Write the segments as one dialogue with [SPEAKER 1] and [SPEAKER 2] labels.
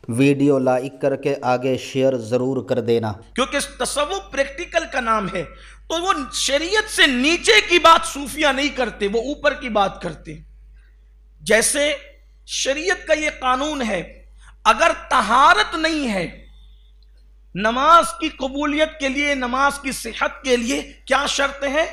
[SPEAKER 1] Video like करके आगे share ज़रूर कर देना,
[SPEAKER 2] क्योंकि तसव्वुफ प्रैक्टिकल का नाम है। तो वो शरीयत से नीचे की बात सूफिया नहीं करते, वो ऊपर की बात करते। जैसे शरीयत का ये कानून है, अगर तहारत नहीं है नमाज की कबूलियत के लिए, नमाज की सेहत के लिए क्या शर्त है?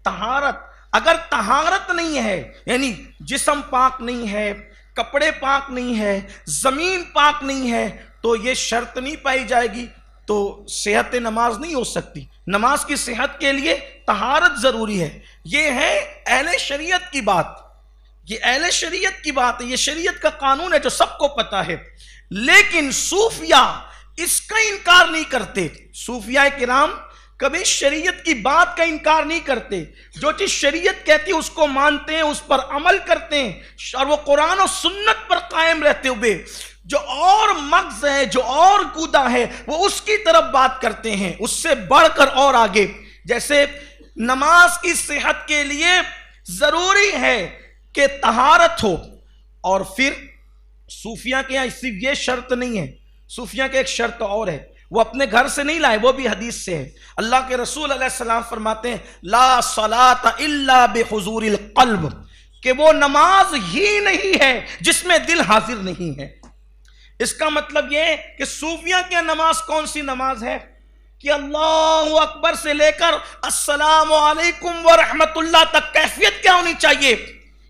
[SPEAKER 2] तहारत। अगर तहारत नहीं है, यानी जिस्म पाक नहीं है, कपड़े पाक नहीं है, जमीन पाक नहीं है, तो ये शर्त नहीं पाई जाएगी, तो सेहत नमाज नहीं हो सकती। नमाज की सेहत के लिए तहारत जरूरी है। ये है अहले शरीयत की बात, ये अहले शरीयत की बात है, ये शरीयत का कानून है जो सबको पता है। लेकिन सूफिया इसका इनकार नहीं करते। सूफिया किराम कभी शरीयत की बात का इनकार नहीं करते। जो चीज शरीयत कहती है उसको मानते हैं, उस पर अमल करते हैं, और वो कुरान और सुन्नत पर कायम रहते हुए जो और मग्ज है, जो और कूदा है, वो उसकी तरफ बात करते हैं, उससे बढ़कर और आगे। जैसे नमाज की सेहत के लिए जरूरी है कि तहारत हो, और फिर सूफिया के यहां सिर्फ ये शर्त नहीं है, सूफिया के एक शर्त और है, वो अपने घर से नहीं लाए, वो भी हदीस से है। अल्लाह के रसूल अलैहिस्सलाम फरमाते हैं ला सलात इल्ला बिहुजूरिल क़ल्ब, कि वो नमाज ही नहीं है जिसमें दिल हाजिर नहीं है। इसका मतलब यह है कि सूफिया की नमाज कौन सी नमाज है कि अल्लाहु अकबर से लेकर अस्सलामु अलैकुम व रहमतुल्लाह तक कैफियत क्या होनी चाहिए?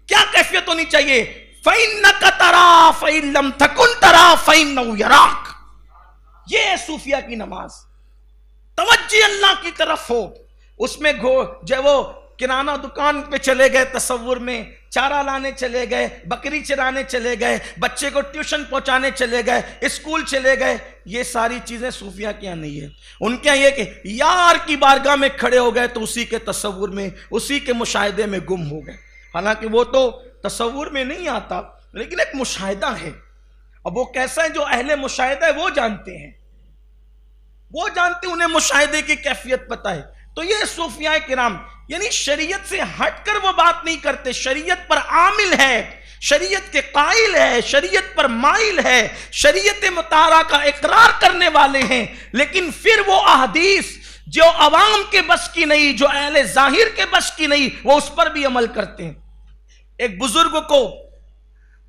[SPEAKER 2] क्या कैफियत होनी चाहिए? फ़इन्नका तरा फ़इन लम तकुन तरा फ़इन्नहु यराक। ये है सूफिया की नमाज। तवज्जो अल्लाह की तरफ हो, उसमें जब वो किराना दुकान पे चले गए, तसव्वुर में चारा लाने चले गए, बकरी चराने चले गए, बच्चे को ट्यूशन पहुंचाने चले गए, स्कूल चले गए, ये सारी चीजें सूफिया के यहाँ नहीं है। उनके यहाँ ये कि यार की बारगाह में खड़े हो गए तो उसी के तसव्वुर में, उसी के मुशाहिदे में गुम हो गए। हालांकि वो तो तसव्वुर में नहीं आता, लेकिन एक मुशाहिदा है। अब वो कैसा है, जो अहले मुशाहिदा है वो जानते हैं, वो जानते, उन्हें मुशाहिदे की कैफियत पता है। तो ये सूफिया किराम यानी शरीयत से हटकर वो बात नहीं करते, शरीयत पर आमिल है, शरीयत के कायल है, शरीयत पर माइल है, शरीयत मुतारा का इकरार करने वाले हैं। लेकिन फिर वो अहदीस जो अवाम के बस की नहीं, जो अहले जाहिर के बस की नहीं, वो उस पर भी अमल करते हैं। एक बुजुर्ग को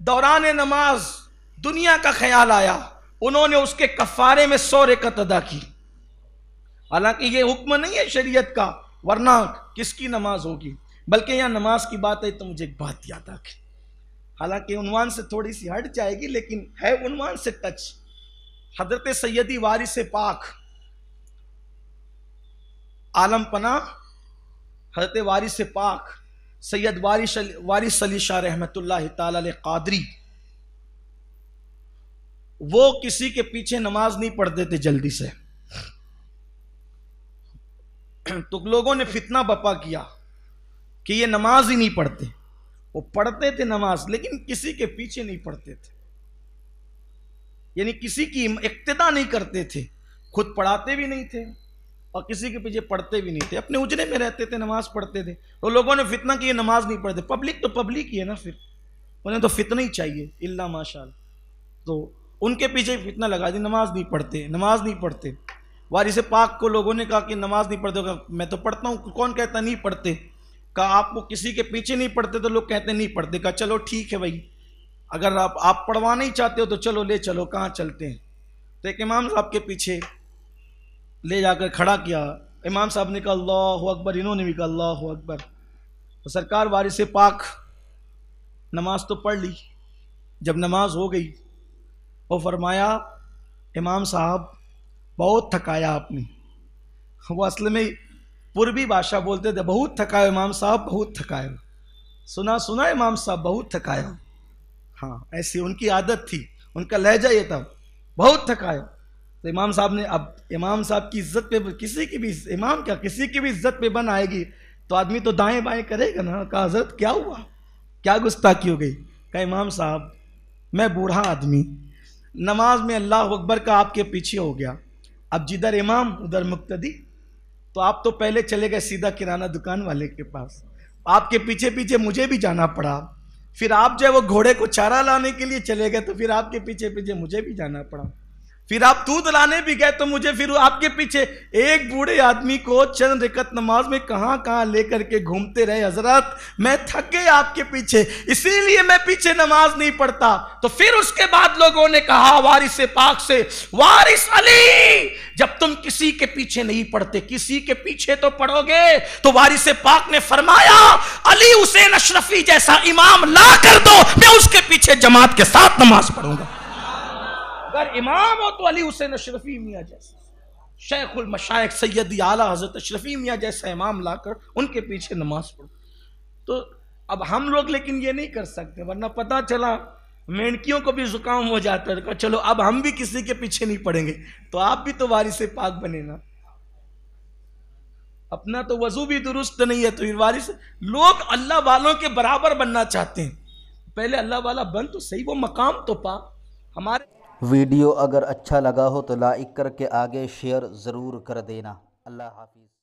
[SPEAKER 2] दौरान नमाज दुनिया का ख्याल आया, उन्होंने उसके कफारे में 100 रकअत अदा की। हालांकि ये हुक्म नहीं है शरीयत का, वरना किसकी नमाज होगी। बल्कि यहां नमाज की बात है तो मुझे एक बात याद आ गई, हालांकि उन्वान से थोड़ी सी हट जाएगी, लेकिन है उन्वान से टच। हजरत सैयदी वारिस पाक आलम पना हजरत वारिस पाक सैयद वारिस अली शाह रहमतुल्लाह तआला अलैह कादरी, वो किसी के पीछे नमाज नहीं पढ़ते थे जल्दी से। तो लोगों ने फितना बपा किया कि ये नमाज ही नहीं पढ़ते। वो पढ़ते थे नमाज, लेकिन किसी के पीछे नहीं पढ़ते थे, यानी किसी की इक्तिदा नहीं करते थे, खुद पढ़ाते भी नहीं थे और किसी के पीछे पढ़ते भी नहीं थे, अपने उजरे में रहते थे, नमाज पढ़ते थे। तो लोगों ने फितना की, नमाज नहीं पढ़ते। पब्लिक तो पब्लिक ही है ना, फिर उन्हें तो फितना ही चाहिए, इल्ला माशाअल्लाह। तो उनके पीछे फितना लगा दी, नमाज नहीं पढ़ते, नमाज नहीं पढ़ते। वारिस पाक को लोगों ने कहा कि नमाज नहीं पढ़ते, मैं तो पढ़ता हूँ। कौन कहता नहीं पढ़ते? कहा आपको किसी के पीछे नहीं पढ़ते तो लोग कहते नहीं पढ़ते। कहा चलो ठीक है भाई, अगर आप पढ़वाना ही चाहते हो तो चलो, ले चलो, कहाँ चलते हैं। तो एक इमाम साहब के पीछे ले जाकर खड़ा किया। इमाम साहब ने कहा अल्लाहु अकबर, इन्होंने भी कहा अल्लाहु अकबर। तो सरकार वारिस पाक नमाज तो पढ़ ली। जब नमाज हो गई वो फरमाया इमाम साहब बहुत थकाया आपने। वो असल में पूर्वी भाषा बोलते थे, बहुत थकाया इमाम साहब, बहुत थकाया। सुना सुना इमाम साहब बहुत थकाया। हाँ, ऐसी उनकी आदत थी, उनका लहजा ये था, बहुत थकाया। तो इमाम साहब ने, अब इमाम साहब की इज्जत पे किसी की भी, इमाम क्या किसी की भी इज्जत पे बन आएगी तो आदमी तो दाएं बाएं करेगा ना। कहा हजरत क्या हुआ, क्या गुस्ताखी हो गई? कहा इमाम साहब मैं बूढ़ा आदमी, नमाज में अल्लाह अकबर का आपके पीछे हो गया, अब जिधर इमाम उधर मुक्तदी। तो आप तो पहले चले गए सीधा किराना दुकान वाले के पास, आपके पीछे पीछे मुझे भी जाना पड़ा, फिर आप जो है वो घोड़े को चारा लाने के लिए चले गए, तो फिर आपके पीछे पीछे मुझे भी जाना पड़ा। फिर आप दूध लाने भी गए तो मुझे फिर आपके पीछे, एक बूढ़े आदमी को चंद रकत नमाज में कहां कहां लेकर के घूमते रहे हजरत, मैं थक गए आपके पीछे, इसीलिए मैं पीछे नमाज नहीं पढ़ता। तो फिर उसके बाद लोगों ने कहा वारिस पाक से, वारिस अली, जब तुम किसी के पीछे नहीं पढ़ते, किसी के पीछे तो पढ़ोगे। तो वारिस पाक ने फरमाया, अली हुसैन अशरफी जैसा इमाम ला कर दो, मैं उसके पीछे जमात के साथ नमाज पढ़ूंगा। अगर इमाम हो तो अली हुसैन अशरफी मियाँ जैसा, शेखुल मशाइख सैयदी आला हजरत अशरफी मियाँ जैसा इमाम लाकर उनके पीछे नमाज पढ़ो। तो अब हम लोग लेकिन ये नहीं कर सकते, वरना पता चला मेंढकियों को भी जुकाम हो जाता है, चलो अब हम भी किसी के पीछे नहीं पड़ेंगे, तो आप भी तो वारिस पाक बने ना। अपना तो वजू भी दुरुस्त नहीं है, तो फिर वारिस, लोग अल्लाह वालों के बराबर बनना चाहते हैं, पहले अल्लाह वाला बन तो सही, वो मकाम तो पा। हमारे
[SPEAKER 1] वीडियो अगर अच्छा लगा हो तो लाइक करके आगे शेयर ज़रूर कर देना। अल्लाह हाफिज़।